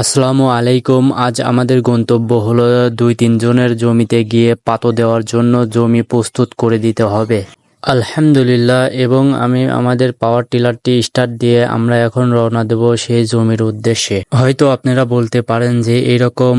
আসসালামু আলাইকুম। আজ আমাদের গন্তব্য হলো ২-৩ জনের জমিতে গিয়ে পাতো দেওয়ার জন্য জমি প্রস্তুত করে দিতে হবে। আলহামদুলিল্লাহ। এবং আমি আমাদের পাওয়ার টিলারটি স্টার্ট দিয়ে আমরা এখন রওনা দেব সেই জমির উদ্দেশ্যে। হয়তো আপনারা বলতে পারেন যে এরকম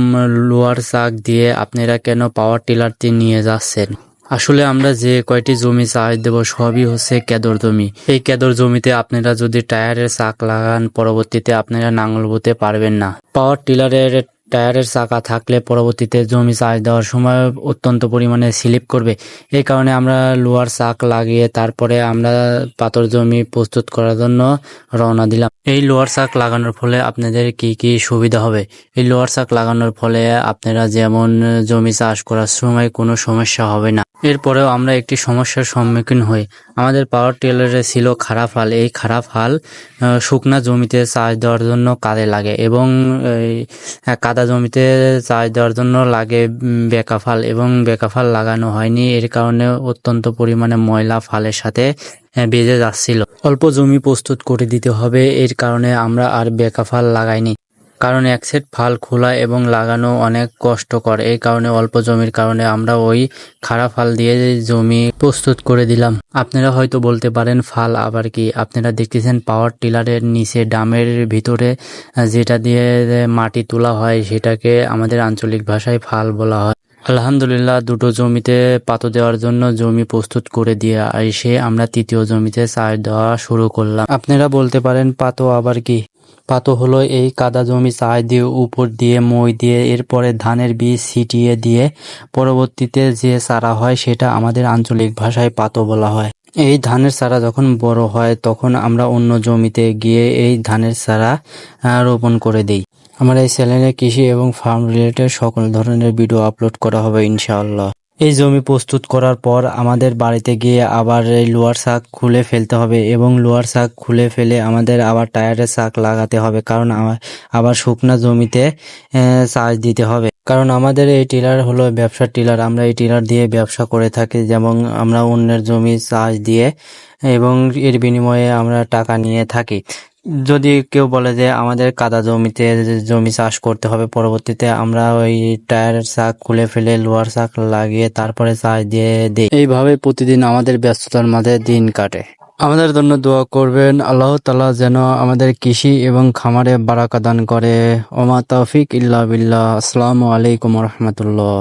লোহার চাক দিয়ে আপনারা কেন পাওয়ার টিলারটি নিয়ে যাচ্ছেন। আসলে আমরা যে কয়টি জমি চাষ দেব সবই হচ্ছে কেদর জমি। এই কেদর জমিতে আপনারা যদি টায়ারের চাক লাগান পরবর্তীতে আপনারা নাঙল বইতে পারবেন না। পাওয়ার টিলারের টায়ারের চাকা থাকলে পরবর্তীতে জমি চাষ দেওয়ার সময় অত্যন্ত পরিমাণে স্লিপ করবে। এই কারণে আমরা লোহার চাক লাগিয়ে তারপরে আমরা পাথর জমি প্রস্তুত করার জন্য রওনা দিলাম। এই লোহার চাক লাগানোর ফলে আপনাদের কি কি সুবিধা হবে? এই লোহার চাক লাগানোর ফলে আপনারা যেমন জমি চাষ করার সময় কোনো সমস্যা হবে না। এরপরেও আমরা একটি সমস্যার সম্মুখীন হই। আমাদের পাওয়ার টিলারে ছিল খারাপ হাল। এই খারাপ হাল শুকনা জমিতে চাষ দেওয়ার জন্য কাজে লাগে এবং কাদা জমিতে চাষ দেওয়ার জন্য লাগে বেঁকা ফাল, এবং বেঁকা ফাল লাগানো হয়নি। এর কারণে অত্যন্ত পরিমাণে ময়লা ফালের সাথে বেজে যাচ্ছিল। অল্প জমি প্রস্তুত করে দিতে হবে, এর কারণে আমরা আর বেঁকা ফাল লাগাইনি। কারণ এক সেট ফাল খোলা এবং লাগানো অনেক কষ্টকর। এই কারণে অল্প জমির কারণে আমরা ওই খারাপ ফাল দিয়ে জমি প্রস্তুত করে দিলাম। আপনারা হয়তো বলতে পারেন ফাল আবার কি? আপনারা দেখতেছেন পাওয়ার টিলারের নিচে ডামের ভিতরে যেটা দিয়ে মাটি তোলা হয় সেটাকে আমাদের আঞ্চলিক ভাষায় ফাল বলা হয়। আলহামদুলিল্লাহ, দুটো জমিতে পাতো দেওয়ার জন্য জমি প্রস্তুত করে দিয়ে এসে আমরা তৃতীয় জমিতে চাষ দেওয়া শুরু করলাম। আপনারা বলতে পারেন পাতো আবার কি? পাতো হলো এই কাদা জমি চাষ দিয়ে উপর দিয়ে মই দিয়ে এরপরে ধানের বীজ ছিটিয়ে দিয়ে পরবর্তীতে যে চারা হয় সেটা আমাদের আঞ্চলিক ভাষায় পাতো বলা হয়। এই ধানের চারা যখন বড় হয় তখন আমরা অন্য জমিতে গিয়ে এই ধানের চারা রোপণ করে দিই। আমার এই চ্যানেলে কৃষি এবং ফার্ম রিলেটেড সকল ধরনের ভিডিও আপলোড করা হবে ইনশাআল্লাহ। এই জমি প্রস্তুত করার পর আমাদের বাড়িতে গিয়ে আবার এই লোহার চাক খুলে ফেলতে হবে এবং লোহার চাক খুলে ফেলে আমাদের আবার টায়ারের চাক লাগাতে হবে, কারণ আবার শুকনা জমিতে চাষ দিতে হবে। কারণ আমাদের এই টিলার হলো ব্যবসার টিলার। আমরা এই টিলার দিয়ে ব্যবসা করে থাকি, যেমন আমরা অন্যের জমি চাষ দিয়ে এবং এর বিনিময়ে আমরা টাকা নিয়ে থাকি। যদি কেউ বলে যে আমাদের কাদা জমিতে জমি চাষ করতে হবে, পরবর্তীতে আমরা ওই টায়ারের চাক খুলে ফেলে লোহার চাক লাগিয়ে তারপরে চাষ দিয়ে দিই। এইভাবে প্রতিদিন আমাদের ব্যস্ততার মাঝে দিন কাটে। আমাদের জন্য দোয়া করবেন, আল্লাহ তাআলা যেন আমাদের কৃষি এবং খামারে বারাকা দান করে। ওমা তৌফিক ইল্লা বিল্লাহ। আসসালামু আলাইকুম ওয়া রাহমাতুল্লাহ।